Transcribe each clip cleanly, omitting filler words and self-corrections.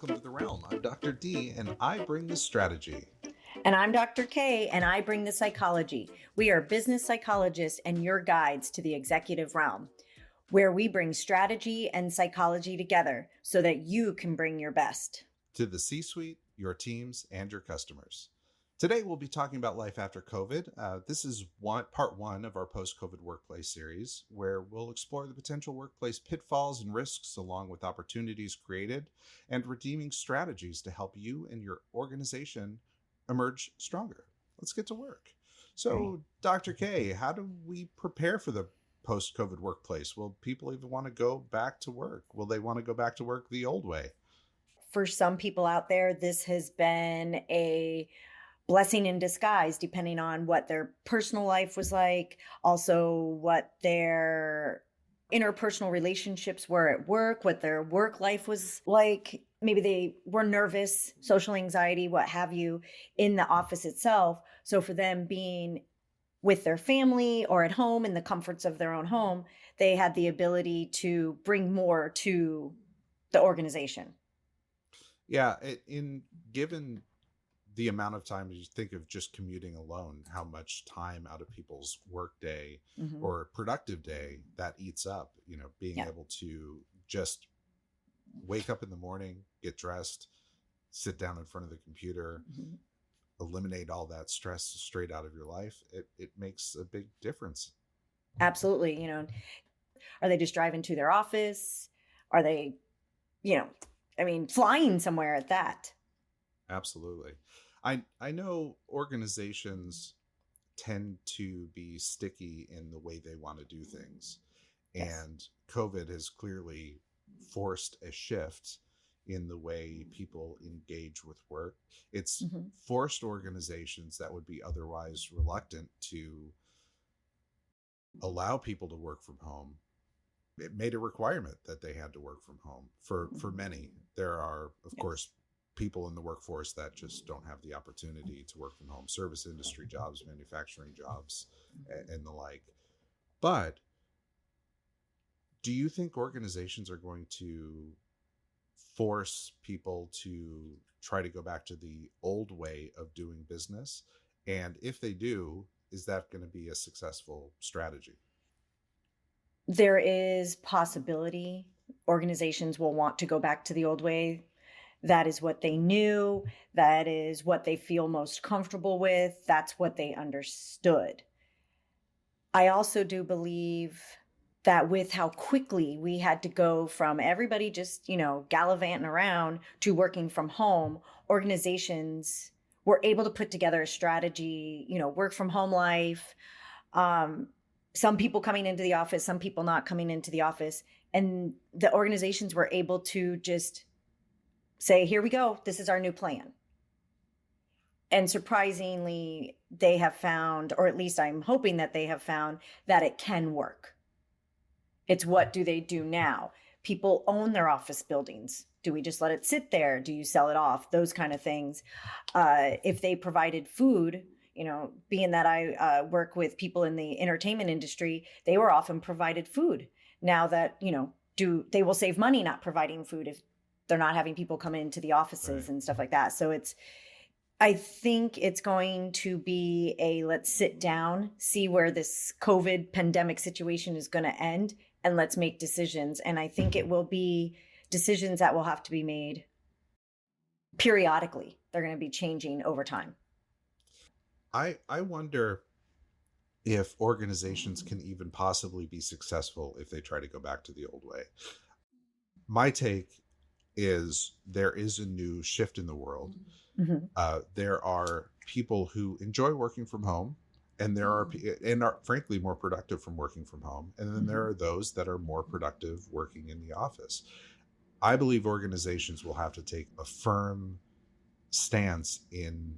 welcome to the realm. I'm Dr. D, and I bring the strategy. And I'm Dr. K, and I bring the psychology. We are business psychologists and your guides to the executive realm, where we bring strategy and psychology together so that you can bring your best To the C-suite, your teams, and your customers. Today, we'll be talking about life after COVID. This is part one of our post-COVID workplace series, where we'll explore the potential workplace pitfalls and risks, along with opportunities created and redeeming strategies to help you and your organization emerge stronger. Let's get to work. So, Dr. K, how do we prepare for the post-COVID workplace? Will people even want to go back to work? Will they want to go back to work the old way? For some people out there, this has been a blessing in disguise, depending on what their personal life was like, also what their interpersonal relationships were at work, what their work life was like. Maybe they were nervous, social anxiety, what have you, in the office itself. So for them being with their family or at home in the comforts of their own home, they had the ability to bring more to the organization. Yeah, given the amount of time you think of just commuting alone, how much time out of people's work day or productive day that eats up, being able to just wake up in the morning, get dressed, sit down in front of the computer, eliminate all that stress straight out of your life. It makes a big difference. Absolutely. Are they just driving to their office? Are they, flying somewhere at that? Absolutely. I know organizations tend to be sticky in the way they want to do things. Yes. And COVID has clearly forced a shift in the way people engage with work. It's forced organizations that would be otherwise reluctant to allow people to work from home. It made a requirement that they had to work from home for many. There are, of course, people in the workforce that just don't have the opportunity to work from home, service industry jobs, manufacturing jobs, and the like. But do you think organizations are going to force people to try to go back to the old way of doing business? And if they do, is that going to be a successful strategy? There is possibility organizations will want to go back to the old way. That is what they knew. That is what they feel most comfortable with. That's what they understood. I also do believe that with how quickly we had to go from everybody just, gallivanting around to working from home, organizations were able to put together a strategy, work from home life. Some people coming into the office, some people not coming into the office. And the organizations were able to just say, here we go. This is our new plan. And surprisingly, they have found, or at least I'm hoping that they have found, that it can work. It's what do they do now? People own their office buildings. Do we just let it sit there? Do you sell it off? Those kind of things. If they provided food, being that I work with people in the entertainment industry, they were often provided food. Now that, they will save money not providing food if they're not having people come into the offices and stuff like that. So I think it's going to be let's sit down, see where this COVID pandemic situation is going to end, and let's make decisions. And I think it will be decisions that will have to be made periodically. They're going to be changing over time. I wonder if organizations can even possibly be successful if they try to go back to the old way. My take is there is a new shift in the world. There are people who enjoy working from home, and there are frankly more productive from working from home. And then there are those that are more productive working in the office. I believe organizations will have to take a firm stance in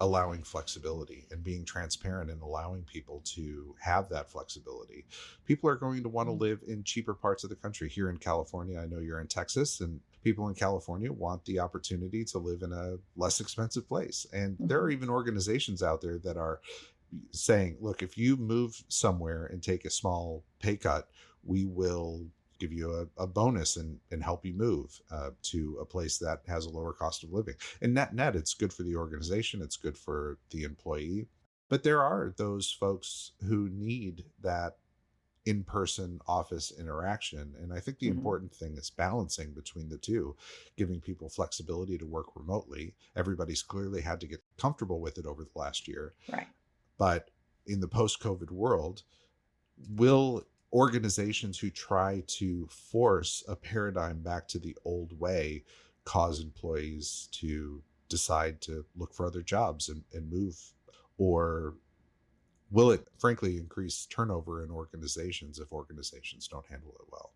allowing flexibility and being transparent and allowing people to have that flexibility. People are going to want to live in cheaper parts of the country. Here in California, I know you're in Texas, and people in California want the opportunity to live in a less expensive place. And there are even organizations out there that are saying, look, if you move somewhere and take a small pay cut, we will give you a bonus and help you move to a place that has a lower cost of living. And net, it's good for the organization, it's good for the employee. But there are those folks who need that in-person office interaction, and I think the Mhm. important thing is balancing between the two, giving people flexibility to work remotely. Everybody's clearly had to get comfortable with it over the last year, Right. but in the post-COVID world, will organizations who try to force a paradigm back to the old way cause employees to decide to look for other jobs and move? Or will it frankly increase turnover in organizations if organizations don't handle it well?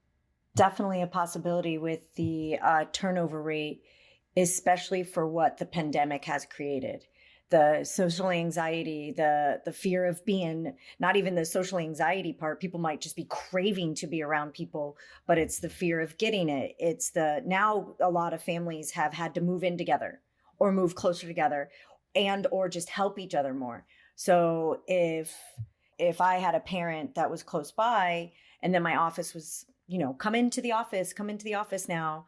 Definitely a possibility with the turnover rate, especially for what the pandemic has created. The social anxiety, the fear of being, not even the social anxiety part. People might just be craving to be around people, but it's the fear of getting it. It's the now a lot of families have had to move in together or move closer together and or just help each other more. So if I had a parent that was close by and then my office was, come into the office now.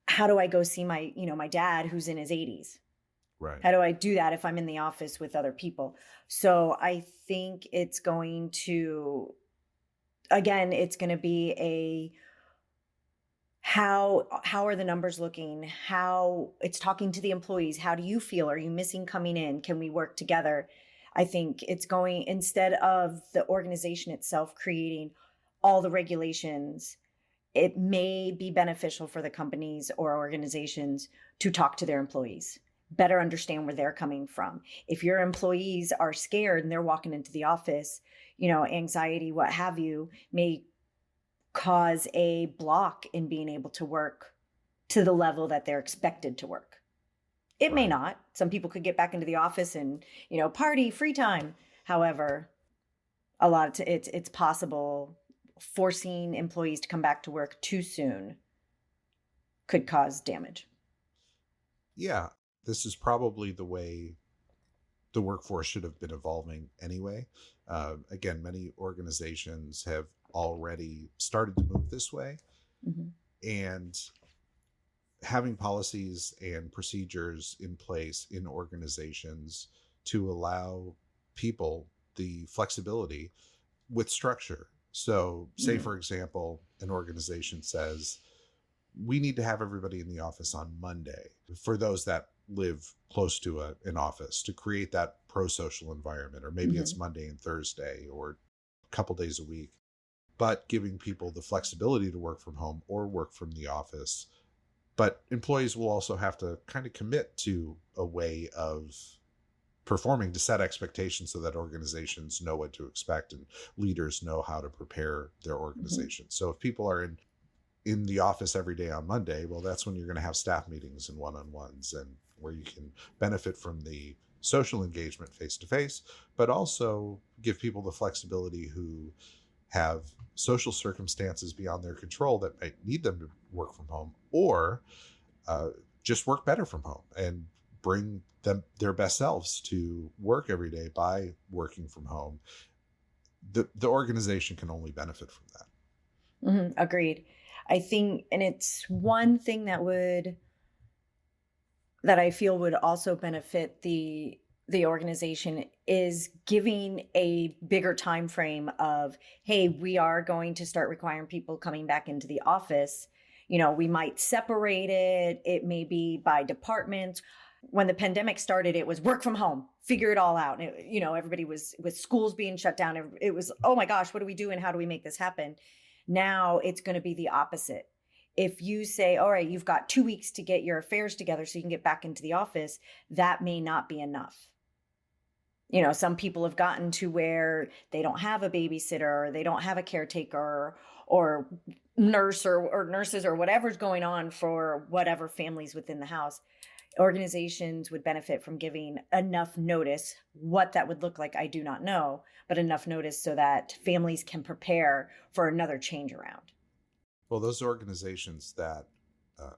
How do I go see my dad who's in his 80s? Right. How do I do that if I'm in the office with other people? So I think it's going to, again, it's going to be a how are the numbers looking? How it's talking to the employees. How do you feel? Are you missing coming in? Can we work together? I think it's going, instead of the organization itself creating all the regulations, it may be beneficial for the companies or organizations to talk to their employees, better understand where they're coming from. If your employees are scared and they're walking into the office, anxiety, what have you, may cause a block in being able to work to the level that they're expected to work. It may Right. not. Some people could get back into the office and, party, free time. However, a lot of it's possible forcing employees to come back to work too soon could cause damage. Yeah. This is probably the way the workforce should have been evolving anyway. Again, many organizations have already started to move this way. Mhm. And having policies and procedures in place in organizations to allow people the flexibility with structure. So, say, Mhm. for example, an organization says, we need to have everybody in the office on Monday for those that live close to an office to create that pro social environment, or maybe it's Mhm. Monday and Thursday or a couple days a week, but giving people the flexibility to work from home or work from the office. But employees will also have to kind of commit to a way of performing to set expectations so that organizations know what to expect and leaders know how to prepare their Mhm. organization. So if people are in the office every day on Monday, well, that's when you're going to have staff meetings and one-on-ones, and where you can benefit from the social engagement face to face, but also give people the flexibility who have social circumstances beyond their control that might need them to work from home, or uh, just work better from home and bring them their best selves to work every day by working from home. The organization can only benefit from that. Mhm. Agreed. I think, and it's one thing that I feel would also benefit the organization is giving a bigger time frame of, hey, we are going to start requiring people coming back into the office. We might separate it. It may be by departments. When the pandemic started, it was work from home, figure it all out. And everybody was, with schools being shut down. It was, oh my gosh, what do we do and how do we make this happen? Now it's going to be the opposite. If you say, all right, you've got 2 weeks to get your affairs together so you can get back into the office, that may not be enough. Some people have gotten to where they don't have a babysitter, or they don't have a caretaker or nurse or nurses or whatever's going on for whatever families within the house. Organizations would benefit from giving enough notice. What that would look like, I do not know, but enough notice so that families can prepare for another change around. Well, those organizations that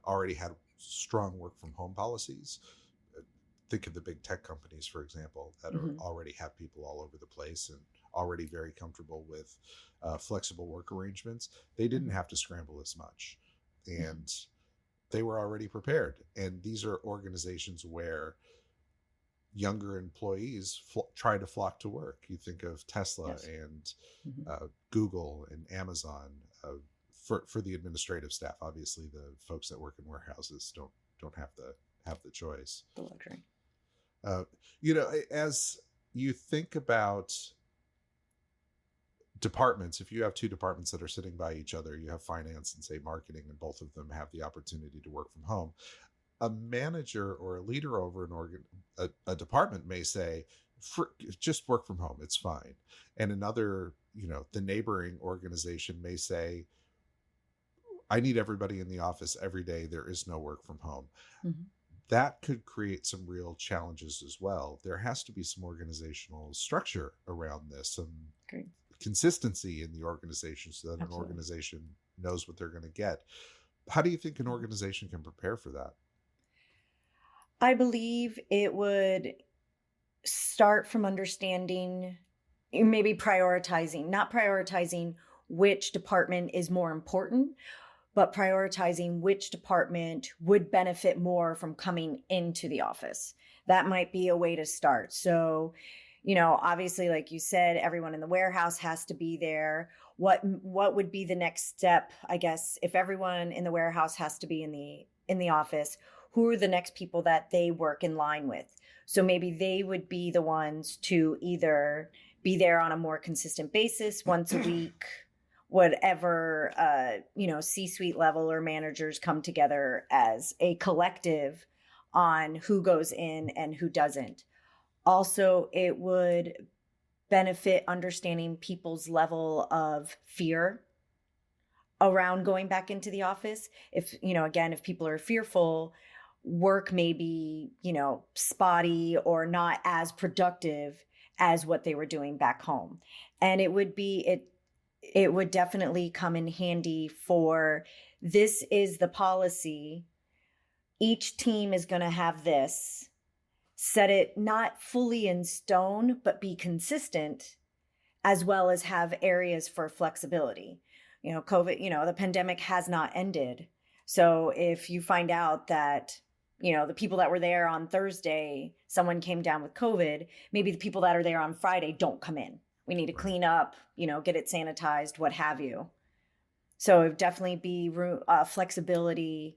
already had strong work from home policies, think of the big tech companies, for example, that are Mhm. already have people all over the place and already very comfortable with flexible work arrangements, they didn't Mhm. have to scramble as much. Mhm. And they were already prepared. And these are organizations where younger employees try to flock to work. You think of Tesla Yes. and Mhm. Google and Amazon, for the administrative staff. Obviously, the folks that work in warehouses don't have the choice. The luxury. Uh, as you think about departments, if you have two departments that are sitting by each other, you have finance and say marketing, and both of them have the opportunity to work from home. A manager or a leader over a department may say, just work from home, it's fine. And another, the neighboring organization may say, I need everybody in the office every day, there is no work from home. Mhm. That could create some real challenges as well. There has to be some organizational structure around this, some Great. consistency in the organization, so that an Absolutely. organization knows what they're going to get. How do you think an organization can prepare for that? I believe it would start from understanding, maybe prioritizing, not prioritizing which department is more important, but prioritizing which department would benefit more from coming into the office. That might be a way to start. So, obviously, like you said, everyone in the warehouse has to be there. What would be the next step, I guess, if everyone in the warehouse has to be in the office? Who are the next people that they work in line with? So maybe they would be the ones to either be there on a more consistent basis once a week, whatever, C-suite level or managers come together as a collective on who goes in and who doesn't. Also, it would benefit understanding people's level of fear around going back into the office. If, again, if people are fearful, work may be, spotty or not as productive as what they were doing back home. And it would definitely come in handy for, this is the policy. Each team is going to have this. Set it not fully in stone, but be consistent, as well as have areas for flexibility. COVID, the pandemic has not ended. So if you find out that, the people that were there on Thursday, someone came down with COVID, maybe the people that are there on Friday don't come in. We need to Right. clean up, get it sanitized, what have you. So it would definitely be flexibility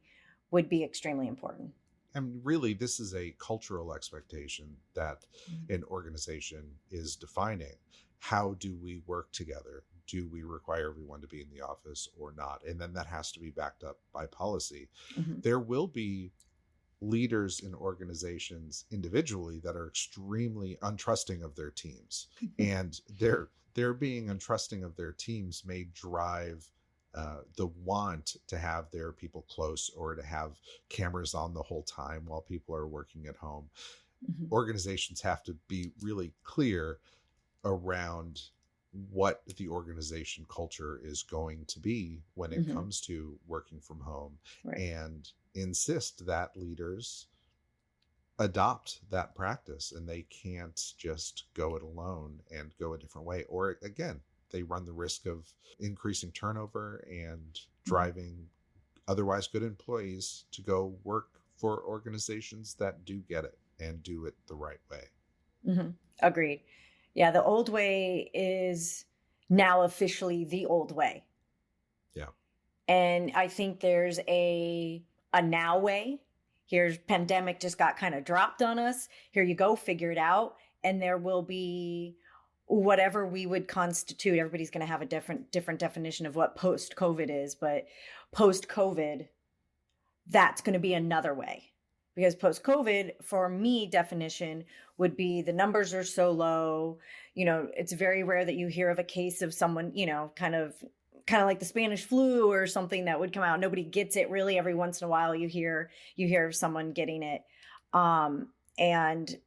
would be extremely important. And really, this is a cultural expectation that Mhm. an organization is defining. How do we work together? Do we require everyone to be in the office or not? And then that has to be backed up by policy. Mhm. There will be leaders in organizations individually that are extremely untrusting of their teams, and their being untrusting of their teams may drive the want to have their people close, or to have cameras on the whole time while people are working at home. Mhm. Organizations have to be really clear around what the organization culture is going to be when it Mhm. comes to working from home, Right. and insist that leaders adopt that practice, and they can't just go it alone and go a different way, or again, they run the risk of increasing turnover and Mhm. driving otherwise good employees to go work for organizations that do get it and do it the right way. Mhm. Agreed. Yeah, the old way is now officially the old way. Yeah. And I think there's a now way. Here's pandemic just got kind of dropped on us. Here you go, figure it out. And there will be whatever we would constitute. Everybody's going to have a different definition of what post COVID is, but post COVID, that's going to be another way. Because post COVID, for me, definition would be the numbers are so low. It's very rare that you hear of a case of someone, kind of like the Spanish flu or something that would come out. Nobody gets it really. Every once in a while, you hear of someone getting it, and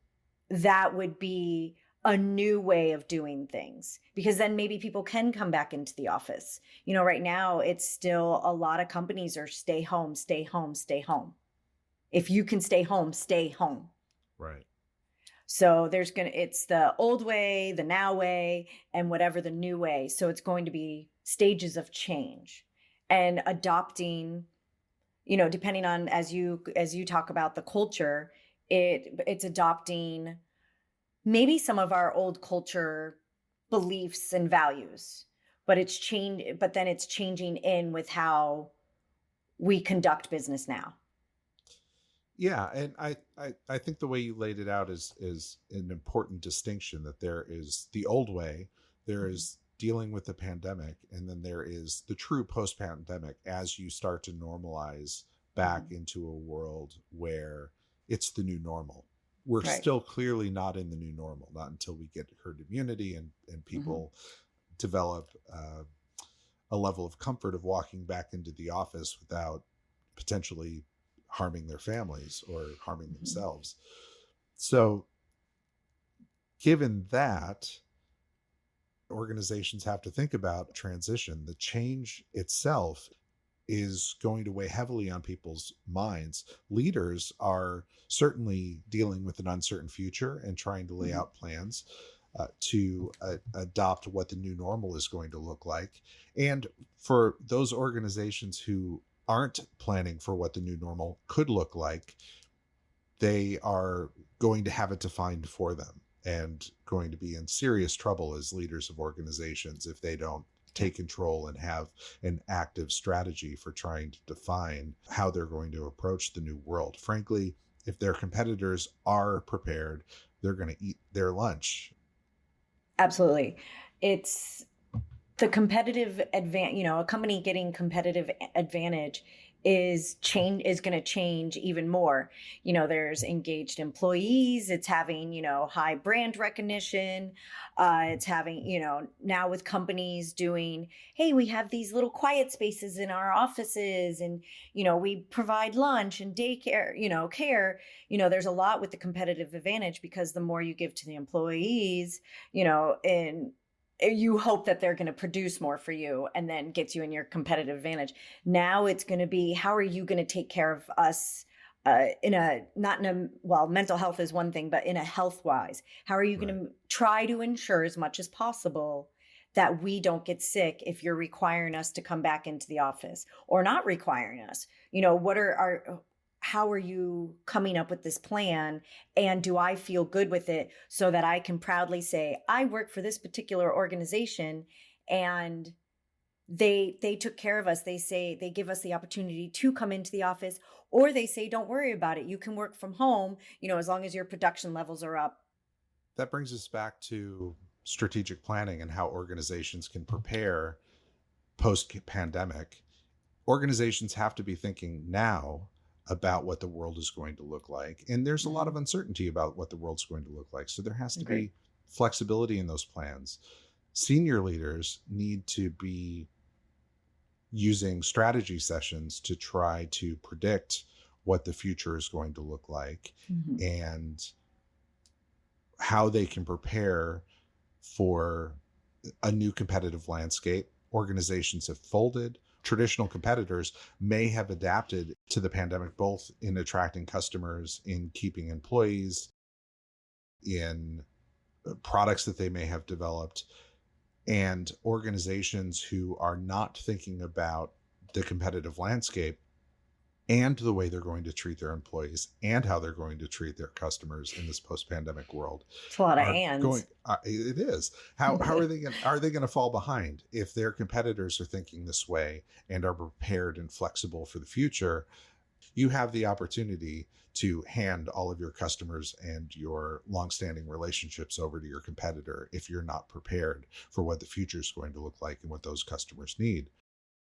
that would be a new way of doing things, because then maybe people can come back into the office. Right now it's still, a lot of companies are stay home, stay home, stay home. If you can stay home, stay home. Right. So it's the old way, the now way, and whatever the new way. So it's going to be stages of change and adopting, depending on, as you talk about the culture, it's adopting maybe some of our old culture beliefs and values, but then it's changing in with how we conduct business now. Yeah, and I think the way you laid it out is an important distinction, that there is the old way, there Mhm. is dealing with the pandemic, and then there is the true post-pandemic as you start to normalize back Mhm. into a world where it's the new normal. We're Right. still clearly not in the new normal, not until we get herd immunity and Mhm. people develop a level of comfort of walking back into the office without potentially harming their families or harming Mhm. themselves. So, given that, organizations have to think about transition. The change itself is going to weigh heavily on people's minds. Leaders are certainly dealing with an uncertain future and trying to lay Mhm. out plans to adopt what the new normal is going to look like. And for those organizations who aren't planning for what the new normal could look like, they are going to have it defined for them and going to be in serious trouble as leaders of organizations if they don't Yeah. take control and have an active strategy for trying to define how they're going to approach the new world. Frankly, if their competitors are prepared, they're going to eat their lunch. Absolutely. It's the competitive advantage, a company getting competitive advantage is going to change even more. There's engaged employees, it's having, high brand recognition, it's having, now with companies doing, hey, we have these little quiet spaces in our offices, and we provide lunch and daycare, care. There's a lot with the competitive advantage, because the more you give to the employees, and you hope that they're going to produce more for you, and then gets you in your competitive advantage. Now it's going to be, how are you going to take care of us, in a not in a well, mental health is one thing, but in a health wise, how are you going Right. to try to ensure as much as possible that we don't get sick if you're requiring us to come back into the office, or not requiring us? What are our how are you coming up with this plan, and do I feel good with it, so that I can proudly say I work for this particular organization, and they took care of us. They say they give us the opportunity to come into the office, or they say don't worry about it, you can work from home, as long as your production levels are up. That brings us back to strategic planning and how organizations can prepare post pandemic. Organizations have to be thinking now about what the world is going to look like. And there's a lot of Mhm. uncertainty about what the world's going to look like. So there has to Agree. be flexibility in those plans. Senior leaders need to be using strategy sessions to try to predict what the future is going to look like Mhm. and how they can prepare for a new competitive landscape. Organizations have folded. Traditional competitors may have adapted to the pandemic, both in attracting customers, in keeping employees, in products that they may have developed. And organizations who are not thinking about the competitive landscape and the way they're going to treat their employees and how they're going to treat their customers in this post-pandemic world It's a lot of are ands. going it is how are they going to fall behind if their competitors are thinking this way and are prepared and flexible for the future. You have the opportunity to hand all of your customers and your longstanding relationships over to your competitor if you're not prepared for what the future is going to look like and what those customers need.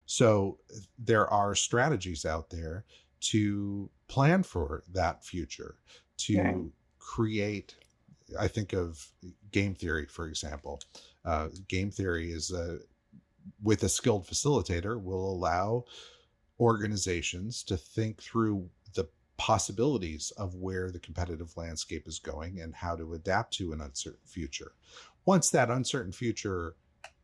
So there are strategies out there to plan for that future, Right. to create. I think of game theory, for example. Game theory is with a skilled facilitator will allow organizations to think through the possibilities of where the competitive landscape is going and how to adapt to an uncertain future. Once that uncertain future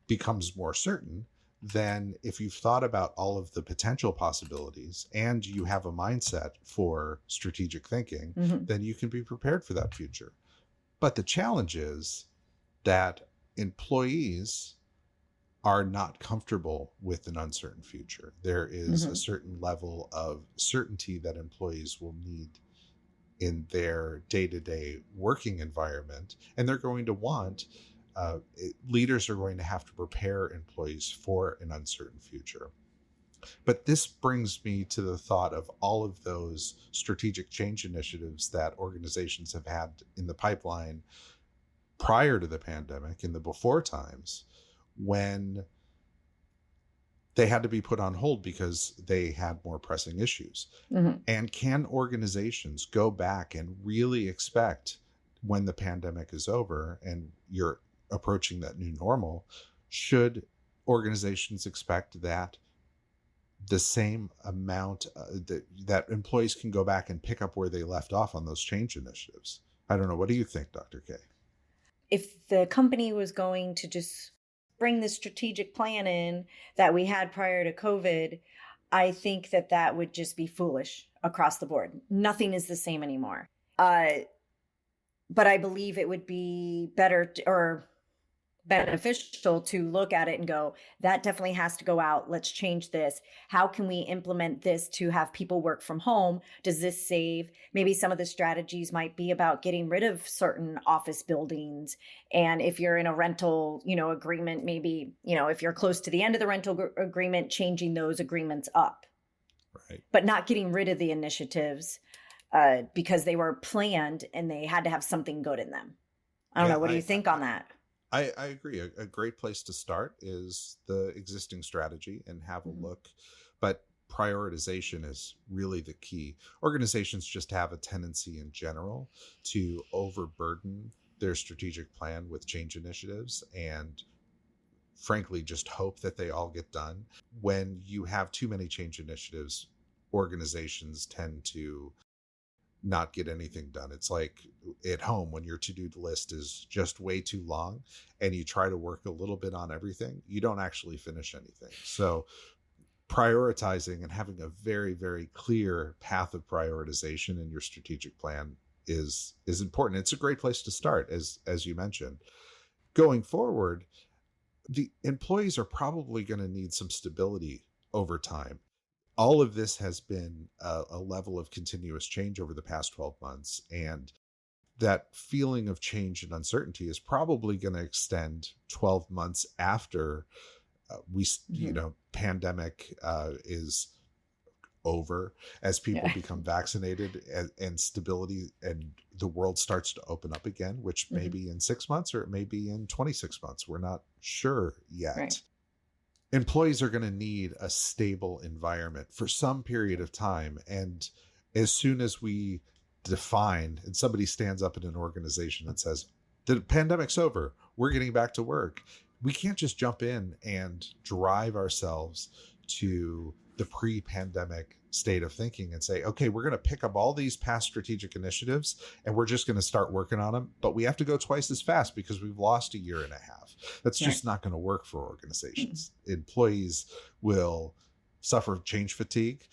becomes more certain, then if you've thought about all of the potential possibilities and you have a mindset for strategic thinking, Mhm. then you can be prepared for that future. But the challenge is that employees are not comfortable with an uncertain future. There is a Mhm. certain level of certainty that employees will need in their day-to-day working environment, and they're going to want leaders are going to have to prepare employees for an uncertain future. But this brings me to the thought of all of those strategic change initiatives that organizations have had in the pipeline prior to the pandemic, in the before times, when they had to be put on hold because they had more pressing issues. Mhm. And can organizations go back and really expect, when the pandemic is over and you're approaching that new normal, should organizations expect that the same amount that employees can go back and pick up where they left off on those change initiatives? I don't know. What do you think, Dr. K? If the company was going to just bring the strategic plan in that we had prior to COVID, I think that that would just be foolish across the board. Nothing is the same anymore. Uh, but I believe it would be better or beneficial to look at it and go, that definitely has to go out. Let's change this. How can we implement this to have people work from home? Does this save? Maybe some of the strategies might be about getting rid of certain office buildings. And if you're in a rental, agreement, maybe, if you're close to the end of the rental agreement, changing those agreements up, Right. but not getting rid of the initiatives because they were planned and they had to have something good in them. I don't Yeah, know. What do you think on that? I agree. A great place to start is the existing strategy and have a Mhm. look. But prioritization is really the key. Organizations just have a tendency in general to overburden their strategic plan with change initiatives and frankly just hope that they all get done. When you have too many change initiatives, organizations tend to not get anything done. It's like at home when your to-do list is just way too long and you try to work a little bit on everything, you don't actually finish anything. So prioritizing and having a very, very clear path of prioritization in your strategic plan is important. It's a great place to start, as you mentioned. Going forward, the employees are probably going to need some stability over time. All of this has been a level of continuous change over the past 12 months. And that feeling of change and uncertainty is probably going to extend 12 months after Mhm. pandemic is over, as people Yeah. become vaccinated and stability and the world starts to open up again, which may Mhm. be in 6 months or it may be in 26 months. We're not sure Right. yet. Employees are going to need a stable environment for some period of time. And as soon as we define and somebody stands up in an organization and says, the pandemic's over, we're getting back to work, we can't just jump in and drive ourselves to the pre-pandemic state of thinking and say, okay, we're going to pick up all these past strategic initiatives and we're just going to start working on them, but we have to go twice as fast because we've lost a year and a half. That's Right. just not going to work for Mm. organizations. Employees will suffer change fatigue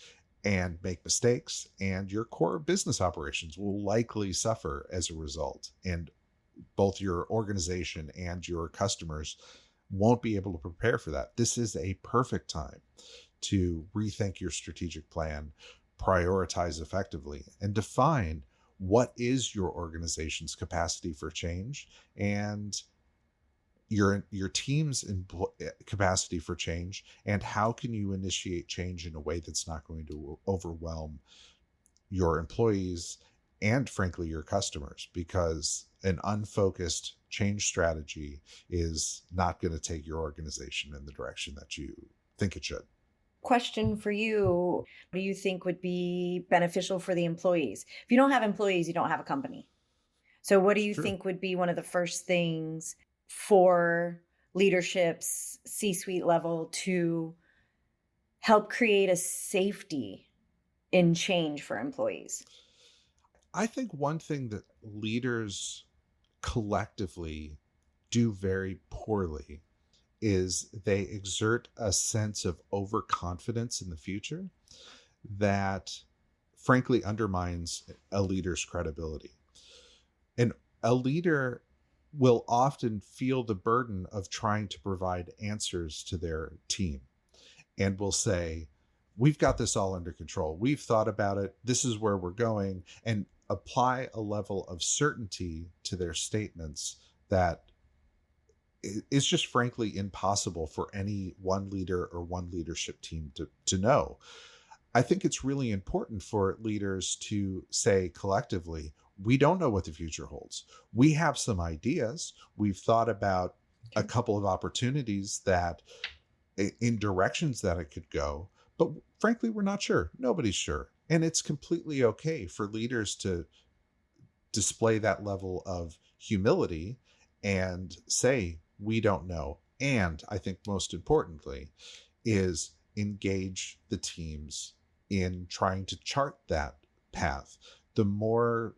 and make mistakes, and your core business operations will likely suffer as a result. And both your organization and your customers won't be able to prepare for that. This is a perfect time to rethink your strategic plan, prioritize effectively, and define what is your organization's capacity for change and your team's capacity for change, and how can you initiate change in a way that's not going to overwhelm your employees and frankly your customers, because an unfocused change strategy is not going to take your organization in the direction that you think it should. Question for you. What do you think would be beneficial for the employees? If you don't have employees, you don't have a company. So, what do It's you true. think would be one of the first things for leadership's C suite level to help create a safety in change for employees? I think one thing that leaders collectively do very poorly is they exert a sense of overconfidence in the future that frankly undermines a leader's credibility. An a leader will often feel the burden of trying to provide answers to their team and will say, we've got this all under control. We've thought about it. This is where we're going, and apply a level of certainty to their statements that is just frankly impossible for any one leader or one leadership team to know. I think it's really important for leaders to say collectively, we don't know what the future holds. We have some ideas. We've thought about a Okay. couple of opportunities that in directions that it could go, but frankly, we're not sure. Nobody's sure. And it's completely okay for leaders to display that level of humility and say, we don't know. And I think most importantly, is engage the teams in trying to chart that path. The more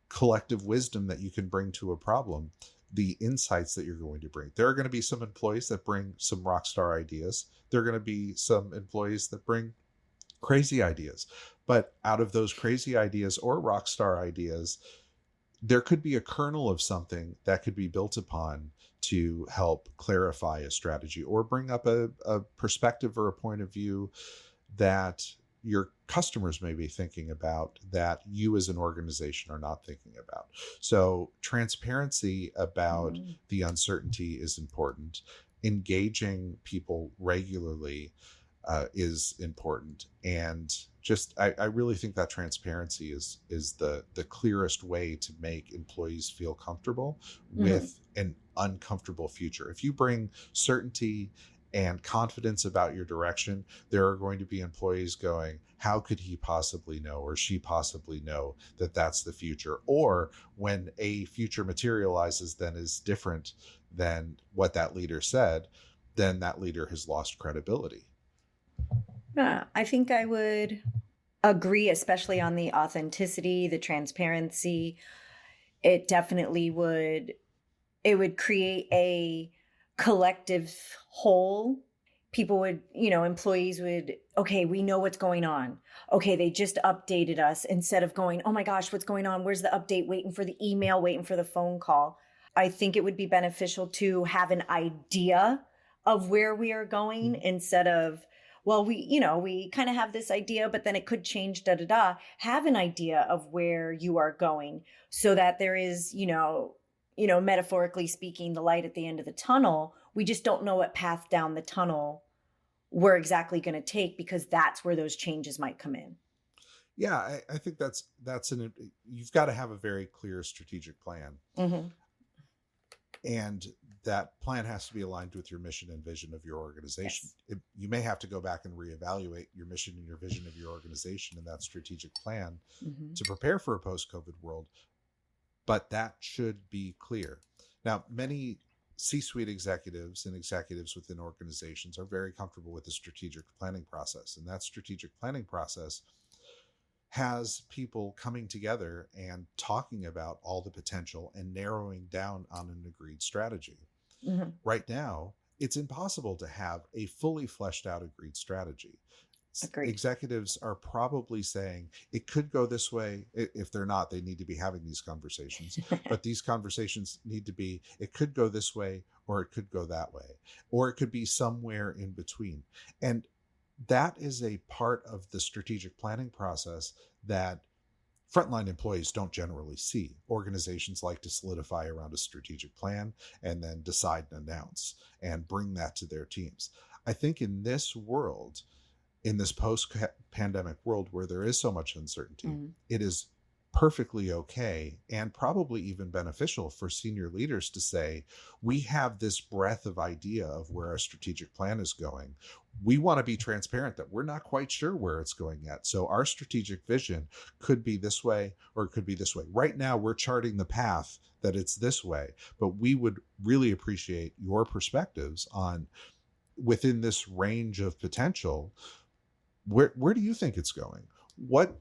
collective wisdom that you can bring to a problem, the insights that you're going to bring. There are going to be some employees that bring some rock star ideas. There are going to be some employees that bring crazy ideas. But out of those crazy ideas or rock star ideas, there could be a kernel of something that could be built upon to help clarify a strategy or bring up a perspective or a point of view that your customers may be thinking about that you as an organization are not thinking about. So transparency about Mm. the uncertainty is important. Engaging people regularly is important, and just I really think that transparency is the clearest way to make employees feel comfortable Mhm. with an uncomfortable future. If you bring certainty and confidence about your direction, there are going to be employees going, how could he possibly know or she possibly know that that's the future? Or when a future materializes then is different than what that leader said, then that leader has lost credibility. Yeah, I think I would agree, especially on the authenticity, the transparency. It definitely would it would create a collective whole. People would, employees would, okay, we know what's going on. Okay, they just updated us instead of going, oh my gosh, what's going on? Where's the update? Waiting for the email, waiting for the phone call. I think it would be beneficial to have an idea of where we are going instead of, well, we kind of have this idea, but then it could change, da da da. Have an idea of where you are going so that there is, metaphorically speaking, the light at the end of the tunnel. We just don't know what path down the tunnel we're exactly going to take because that's where those changes might come in. Yeah, I think that's an you've got to have a very clear strategic plan, Hmm. and that plan has to be aligned with your mission and vision of your organization. Yes. You may have to go back and reevaluate your mission and your vision of your organization and that strategic plan Hmm. to prepare for a post-COVID world, but that should be clear. Now, many C-suite executives and executives within organizations are very comfortable with the strategic planning process, and that strategic planning process has people coming together and talking about all the potential and narrowing down on an agreed strategy. Hmm. Right now, it's impossible to have a fully fleshed out agreed strategy. Agreed. Executives are probably saying it could go this way. If they're not, they need to be having these conversations. But these conversations need to be, it could go this way, or it could go that way, or it could be somewhere in between. And that is a part of the strategic planning process that frontline employees don't generally see. Organizations like to solidify around a strategic plan and then decide and announce and bring that to their teams. I think in this world, in this post pandemic world where there is so much uncertainty, Hmm. it is perfectly okay and probably even beneficial for senior leaders to say, we have this breadth of idea of where our strategic plan is going. We want to be transparent that we're not quite sure where it's going yet. So our strategic vision could be this way or it could be this way. Right now, we're charting the path that it's this way, but we would really appreciate your perspectives on within this range of potential, where do you think it's going? What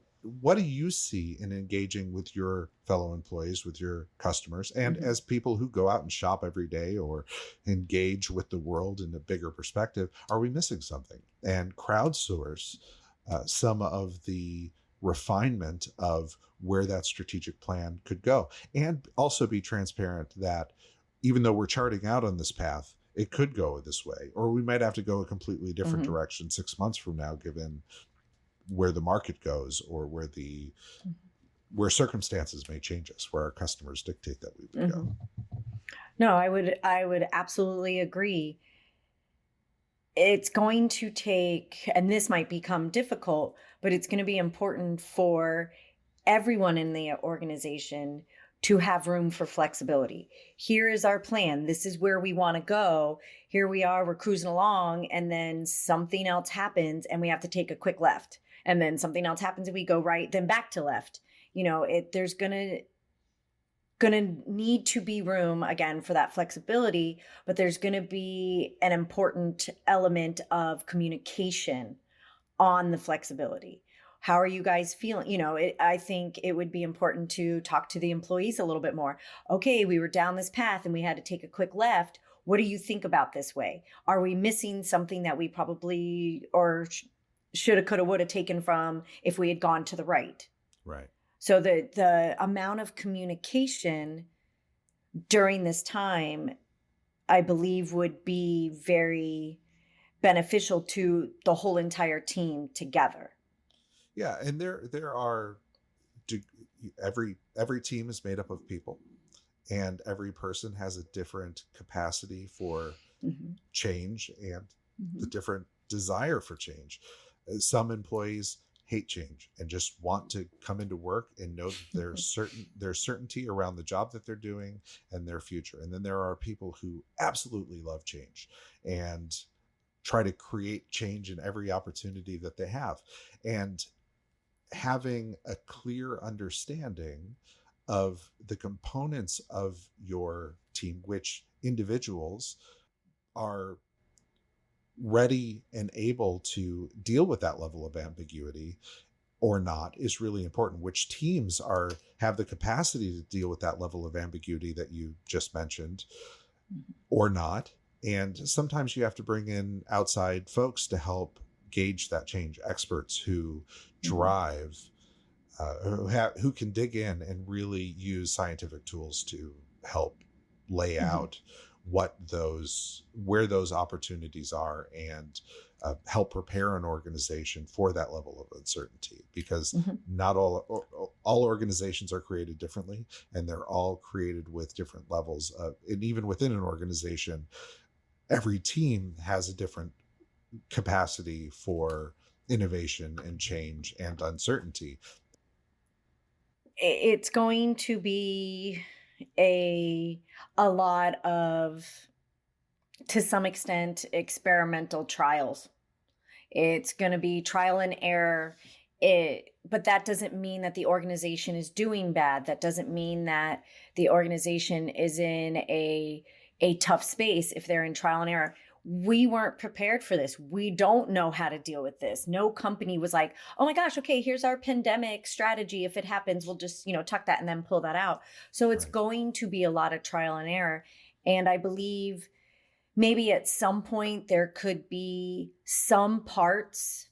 do you see in engaging with your fellow employees, with your customers, and Hmm. as people who go out and shop every day or engage with the world in a bigger perspective? Are we missing something? And crowdsource some of the refinement of where that strategic plan could go, and also be transparent that even though we're charting out on this path, it could go this way, or we might have to go a completely different Mhm. direction 6 months from now, given where the market goes, or where circumstances may change us, where our customers dictate that we would go. Mhm. No, I would absolutely agree. It's going to take, and this might become difficult, but it's going to be important for everyone in the organization to have room for flexibility. Here is our plan. This is where we want to go. Here we are, we're cruising along, and then something else happens and we have to take a quick left. And then something else happens and we go right, then back to left. There's going to need to be room again for that flexibility, but there's going to be an important element of communication on the flexibility. How are you guys feeling? I think it would be important to talk to the employees a little bit more. Okay, we were down this path and we had to take a quick left. What do you think about this way? Are we missing something that we probably or shoulda, coulda, woulda taken from if we had gone to the right? Right. So the amount of communication during this time, I believe, would be very beneficial to the whole entire team together. Yeah, and there are every team is made up of people, and every person has a different capacity for Mhm, change and the mhm, different desire for change. Some employees hate change and just want to come into work and know that there's certainty around the job that they're doing and their future. And then there are people who absolutely love change and try to create change in every opportunity that they have. And having a clear understanding of the components of your team, which individuals are ready and able to deal with that level of ambiguity or not, is really important. Which teams are have the capacity to deal with that level of ambiguity that you just mentioned mhm, or not. And sometimes you have to bring in outside folks to help gauge that change, experts who mhm, drive, who can dig in and really use scientific tools to help lay mhm, out where those opportunities are, and help prepare an organization for that level of uncertainty, because mhm. not all organizations are created differently, and they're all created with different levels of, and even within an organization, every team has a different capacity for innovation and change and uncertainty. It's going to be a a lot of, to some extent, experimental trials. It's going to be trial and error. But that doesn't mean that the organization is doing bad. That doesn't mean that the organization is in a tough space if they're in trial and error. We weren't prepared for this. We don't know how to deal with this. No company was like, "Oh my gosh, okay, here's our pandemic strategy. If it happens, we'll just, tuck that and then pull that out." So it's Right. going to be a lot of trial and error. And I believe maybe at some point there could be some parts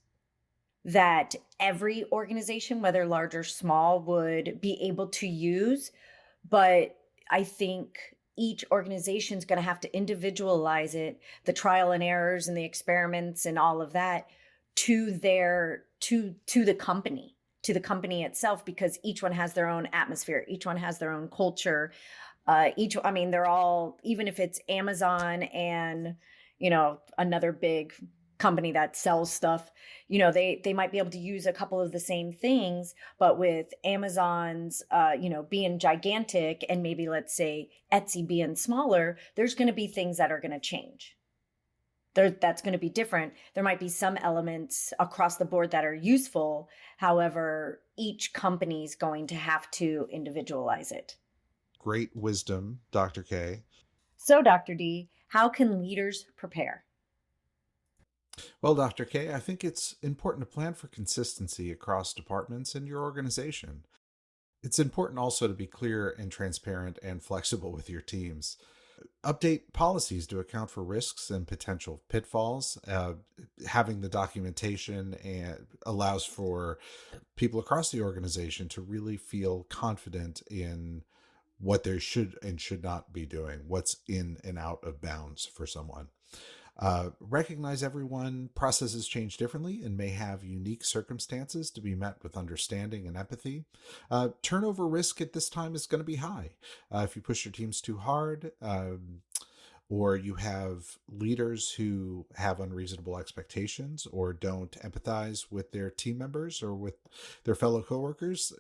that every organization, whether large or small, would be able to use. But I think each organization is going to have to individualize it, the trial and errors and the experiments and all of that, to the company itself, because each one has their own atmosphere, each one has their own culture. I mean, they're all, even if it's Amazon and, another big company that sells stuff, they might be able to use a couple of the same things, but with Amazon's, being gigantic and maybe let's say Etsy being smaller, there's going to be things that are going to change. That's going to be different. There might be some elements across the board that are useful. However, each company is going to have to individualize it. Great wisdom, Dr. K. So, Dr. D, how can leaders prepare? Well, Dr. K, I think it's important to plan for consistency across departments in your organization. It's important also to be clear and transparent and flexible with your teams. Update policies to account for risks and potential pitfalls. Having the documentation and allows for people across the organization to really feel confident in what they should and should not be doing, what's in and out of bounds for someone. Recognize everyone processes change differently and may have unique circumstances to be met with understanding and empathy. Turnover risk at this time is going to be high. If you push your teams too hard, or you have leaders who have unreasonable expectations or don't empathize with their team members or with their fellow coworkers,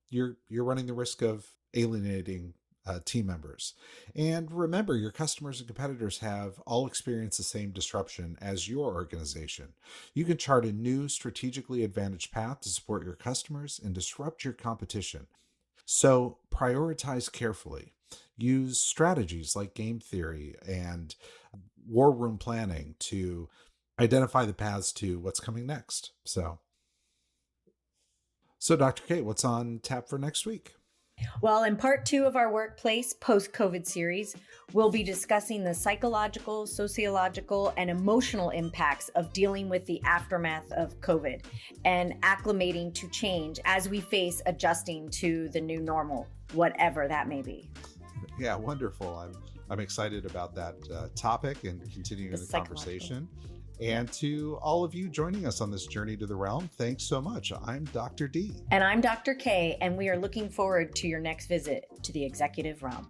you're running the risk of alienating team members. And remember, your customers and competitors have all experienced the same disruption as your organization. You can chart a new strategically advantaged path to support your customers and disrupt your competition. So prioritize carefully. Use strategies like game theory and war room planning to identify the paths to what's coming next. So Dr. Kate, what's on tap for next week? Well, in part 2 of our workplace post COVID series, we'll be discussing the psychological, sociological, and emotional impacts of dealing with the aftermath of COVID and acclimating to change as we face adjusting to the new normal, whatever that may be. Yeah, wonderful. I'm excited about that topic and continuing the conversation. And to all of you joining us on this journey to the realm, thanks so much. I'm Dr. D. And I'm Dr. K, and we are looking forward to your next visit to the executive realm.